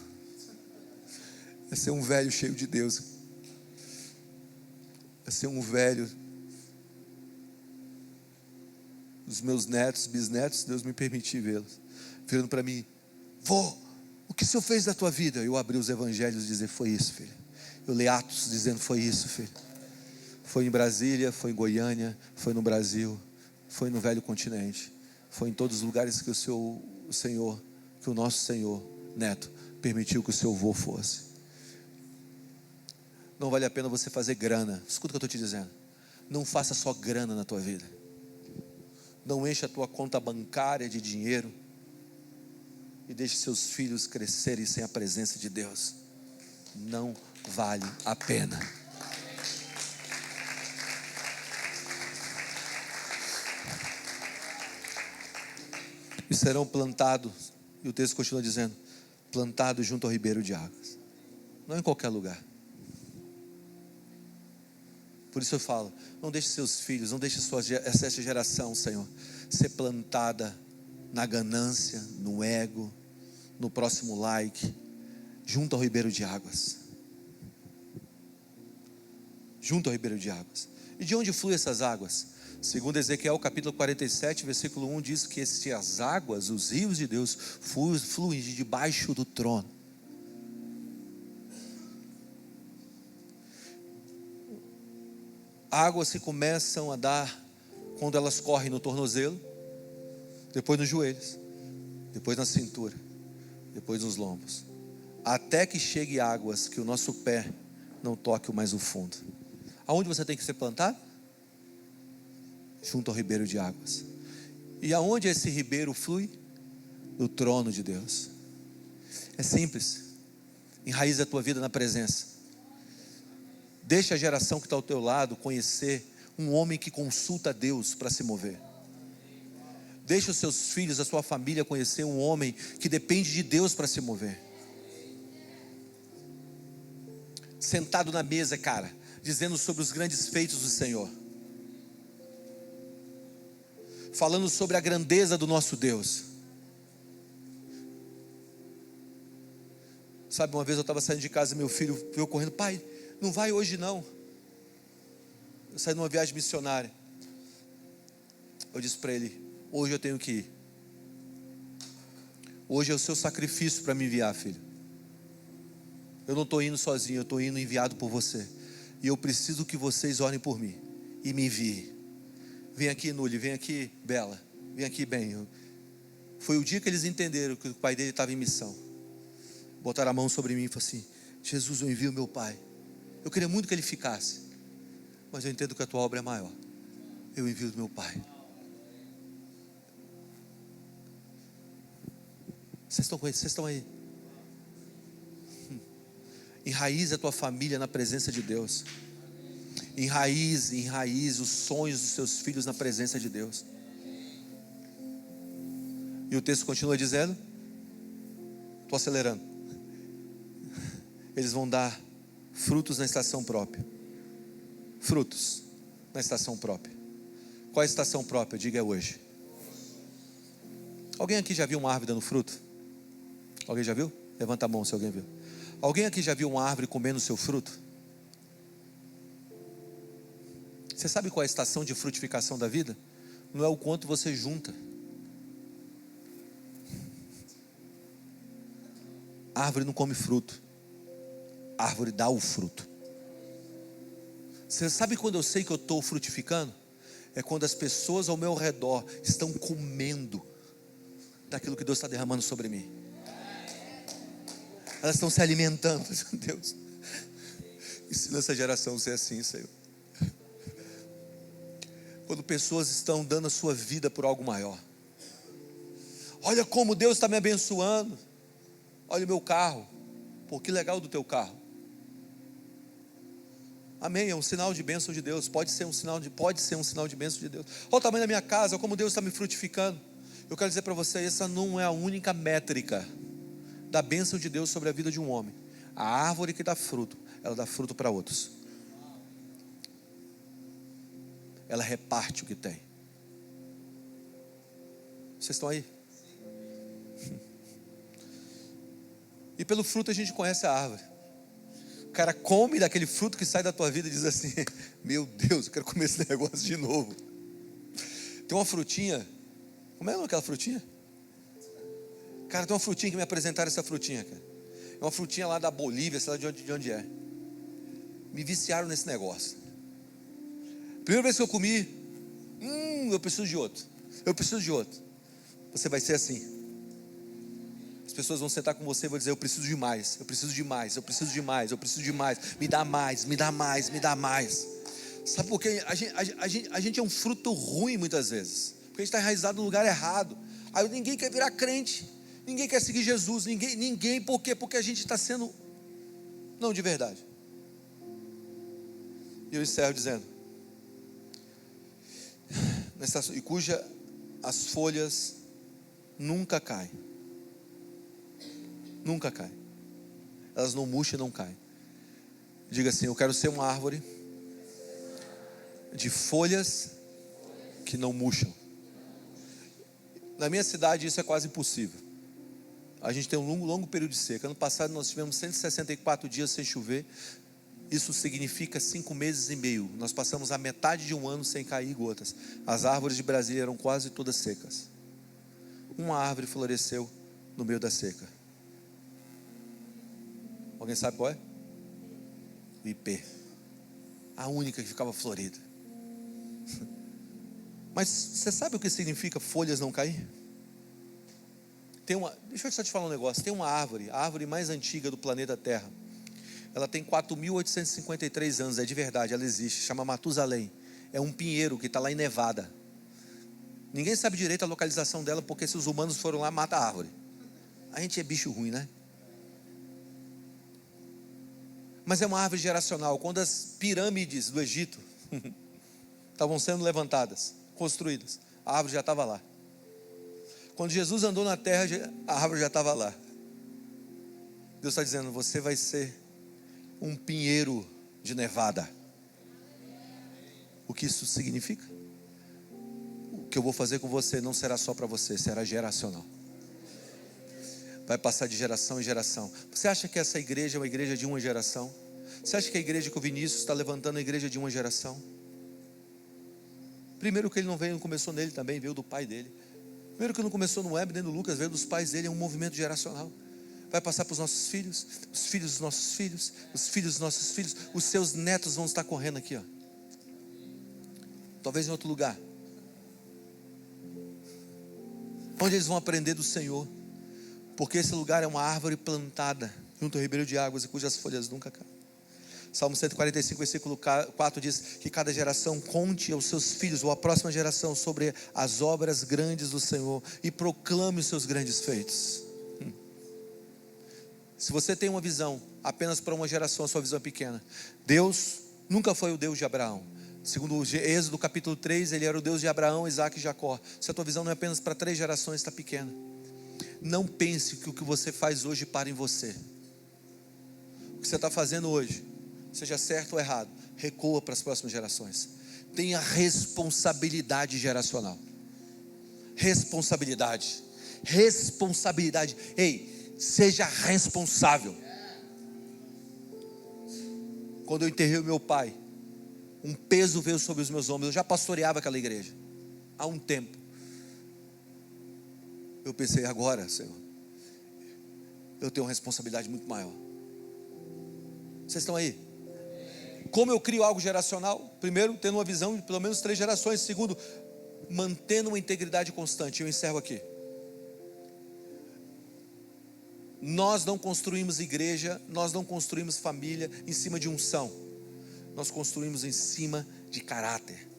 É ser um velho cheio de Deus. É ser um velho. Os meus netos, bisnetos, Deus me permitir vê-los, virando para mim: vô, o que o Senhor fez da tua vida? Eu abri os evangelhos e dizer: foi isso, filho. Eu li Atos dizendo: foi isso, filho. Foi em Brasília, foi em Goiânia, foi no Brasil, foi no velho continente, foi em todos os lugares que que o nosso Senhor, Neto, permitiu que o seu vô fosse. Não vale a pena você fazer grana. Escuta o que eu estou te dizendo. Não faça só grana na tua vida. Não encha a tua conta bancária de dinheiro e deixe seus filhos crescerem sem a presença de Deus. Não vale a pena. E serão plantados, e o texto continua dizendo, plantados junto ao ribeiro de águas. Não em qualquer lugar. Por isso eu falo, não deixe seus filhos, não deixe essa geração, Senhor, ser plantada na ganância, no ego, no próximo like, junto ao ribeiro de águas. Junto ao ribeiro de águas. E de onde fluem essas águas? Segundo Ezequiel capítulo 47, versículo 1, diz que as águas, os rios de Deus, fluem de debaixo do trono. Águas que começam a dar quando elas correm no tornozelo, depois nos joelhos, depois na cintura, depois nos lombos, até que chegue águas que o nosso pé não toque mais o fundo. Aonde você tem que ser plantado? Junto ao ribeiro de águas. E aonde esse ribeiro flui? Do trono de Deus. É simples. Enraiza a tua vida na presença. Deixa a geração que está ao teu lado conhecer um homem que consulta a Deus para se mover. Deixa os seus filhos, a sua família conhecer um homem que depende de Deus para se mover. Sentado na mesa, cara, dizendo sobre os grandes feitos do Senhor, falando sobre a grandeza do nosso Deus. Sabe, uma vez eu estava saindo de casa e meu filho veio correndo: pai, não vai hoje não. Eu saí numa viagem missionária. Eu disse para ele: hoje eu tenho que ir. Hoje é o seu sacrifício para me enviar, filho. Eu não estou indo sozinho, eu estou indo enviado por você. E eu preciso que vocês orem por mim e me enviem. Vem aqui, Nuli, vem aqui, Bela, vem aqui, bem. Foi o dia que eles entenderam que o pai dele estava em missão. Botaram a mão sobre mim e falaram assim: Jesus, eu envio meu pai. Eu queria muito que ele ficasse, mas eu entendo que a tua obra é maior. Eu envio meu pai. Vocês estão aí? Enraize a tua família na presença de Deus. Enraize os sonhos dos seus filhos na presença de Deus. E o texto continua dizendo, estou acelerando, eles vão dar frutos na estação própria. Frutos na estação própria. Qual é a estação própria? Diga, é hoje. Alguém aqui já viu uma árvore dando fruto? Alguém já viu? Levanta a mão se alguém viu. Alguém aqui já viu uma árvore comendo o seu fruto? Você sabe qual é a estação de frutificação da vida? Não é o quanto você junta. A árvore não come fruto. A árvore dá o fruto. Você sabe quando eu sei que eu estou frutificando? É quando as pessoas ao meu redor estão comendo daquilo que Deus está derramando sobre mim. Elas estão se alimentando. Deus, ensina essa geração a ser assim, Senhor. Quando pessoas estão dando a sua vida por algo maior. Olha como Deus está me abençoando. Olha o meu carro. Pô, que legal do teu carro. Amém, é um sinal de bênção de Deus. Pode ser um sinal de bênção de Deus. Olha o tamanho da minha casa, olha como Deus está me frutificando. Eu quero dizer para você, essa não é a única métrica da bênção de Deus sobre a vida de um homem. A árvore que dá fruto, ela dá fruto para outros. Ela reparte o que tem. Vocês estão aí? E pelo fruto a gente conhece a árvore. O cara come daquele fruto que sai da tua vida e diz assim: meu Deus, eu quero comer esse negócio de novo. Tem uma frutinha. Como é aquela frutinha? Cara, tem uma frutinha que me apresentaram essa frutinha, cara. É uma frutinha lá da Bolívia, sei lá de onde é. Me viciaram nesse negócio. Primeira vez que eu comi, eu preciso de outro. Eu preciso de outro. Você vai ser assim. As pessoas vão sentar com você e vão dizer: eu preciso de mais, eu preciso de mais, eu preciso de mais, eu preciso de mais. Me dá mais, me dá mais, me dá mais. Sabe por quê? A gente é um fruto ruim muitas vezes. Porque a gente está enraizado no lugar errado. Aí ninguém quer virar crente. Ninguém quer seguir Jesus. Ninguém, por quê? Porque a gente está sendo não de verdade. E eu encerro dizendo: e cuja as folhas nunca caem. Nunca caem. Elas não murcham e não caem. Diga assim: eu quero ser uma árvore de folhas que não murcham. Na minha cidade isso é quase impossível. A gente tem um longo período de seca. Ano passado nós tivemos 164 dias sem chover. Isso significa 5 meses e meio. Nós passamos a metade de um ano sem cair gotas. As árvores de Brasília eram quase todas secas. Uma árvore floresceu no meio da seca. Alguém sabe qual é? O ipê. A única que ficava florida. Mas você sabe o que significa folhas não cair? Deixa eu só te falar um negócio. Tem uma árvore, a árvore mais antiga do planeta Terra. Ela tem 4.853 anos, é de verdade, ela existe. Chama Matusalém. É um pinheiro que está lá em Nevada. Ninguém sabe direito a localização dela, porque se os humanos foram lá, mata a árvore. A gente é bicho ruim, né? Mas é uma árvore geracional. Quando as pirâmides do Egito estavam sendo levantadas, construídas, a árvore já estava lá. Quando Jesus andou na terra, a árvore já estava lá. Deus está dizendo: você vai ser um pinheiro de Nevada. O que isso significa? O que eu vou fazer com você não será só para você, será geracional. Vai passar de geração em geração. Você acha que essa igreja é uma igreja de uma geração? Você acha que a igreja que o Vinícius está levantando é a igreja de uma geração? Primeiro que ele não veio, não começou nele também, veio do pai dele. Primeiro que não começou no Web, nem no Lucas, veio dos pais dele. É um movimento geracional. Vai passar para os nossos filhos, os filhos dos nossos filhos, os filhos dos nossos filhos. Os seus netos vão estar correndo aqui, ó. Talvez em outro lugar, onde eles vão aprender do Senhor, porque esse lugar é uma árvore plantada junto ao ribeiro de águas e cujas folhas nunca caem. Salmo 145, versículo 4 diz que cada geração conte aos seus filhos, ou à próxima geração, sobre as obras grandes do Senhor e proclame os seus grandes feitos. Se você tem uma visão apenas para uma geração, a sua visão é pequena. Deus nunca foi o Deus de Abraão. Segundo Êxodo capítulo 3, ele era o Deus de Abraão, Isaac e Jacó. Se a tua visão não é apenas para 3 gerações, está pequena. Não pense que o que você faz hoje para em você. O que você está fazendo hoje, seja certo ou errado, recua para as próximas gerações. Tenha responsabilidade geracional. Responsabilidade. Ei, seja responsável. Quando eu enterrei o meu pai, um peso veio sobre os meus ombros. Eu já pastoreava aquela igreja há um tempo. Eu pensei: agora, Senhor, eu tenho uma responsabilidade muito maior. Vocês estão aí? Como eu crio algo geracional? Primeiro, tendo uma visão de pelo menos 3 gerações. Segundo, mantendo uma integridade constante. Eu encerro aqui. Nós não construímos igreja, nós não construímos família em cima de unção. Nós construímos em cima de caráter.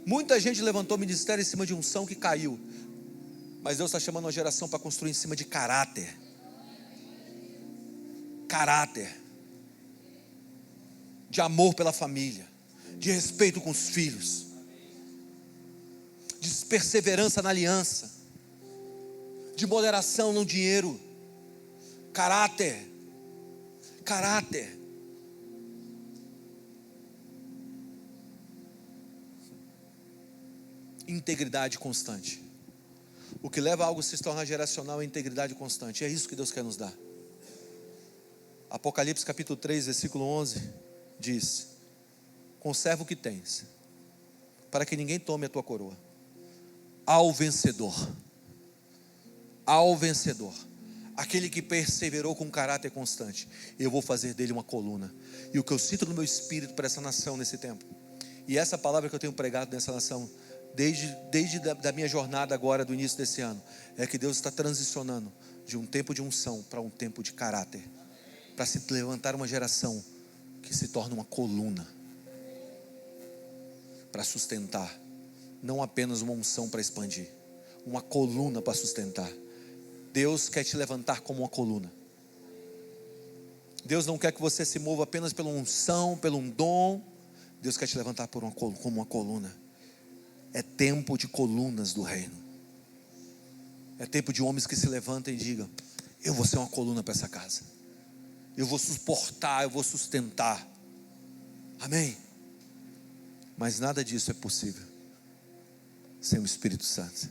Muita gente levantou ministério em cima de unção que caiu. Mas Deus está chamando uma geração para construir em cima de caráter. Caráter. De amor pela família. De respeito com os filhos. De perseverança na aliança. De moderação no dinheiro. Caráter. Caráter. Integridade constante. O que leva a algo a se tornar geracional é integridade constante. É isso que Deus quer nos dar. Apocalipse capítulo 3, versículo 11 diz: conserva o que tens, para que ninguém tome a tua coroa. Ao vencedor, aquele que perseverou com caráter constante, eu vou fazer dele uma coluna. E o que eu sinto no meu espírito para essa nação nesse tempo, e essa palavra que eu tenho pregado nessa nação desde da minha jornada agora, do início desse ano, é que Deus está transicionando de um tempo de unção para um tempo de caráter, para se levantar uma geração que se torna uma coluna, para sustentar, não apenas uma unção para expandir, uma coluna para sustentar. Deus quer te levantar como uma coluna. Deus não quer que você se mova apenas pela unção, pelo um dom. Deus quer te levantar como uma coluna. É tempo de colunas do reino. É tempo de homens que se levantem e digam: eu vou ser uma coluna para essa casa. Eu vou suportar, eu vou sustentar. Amém? Mas nada disso é possível sem o Espírito Santo.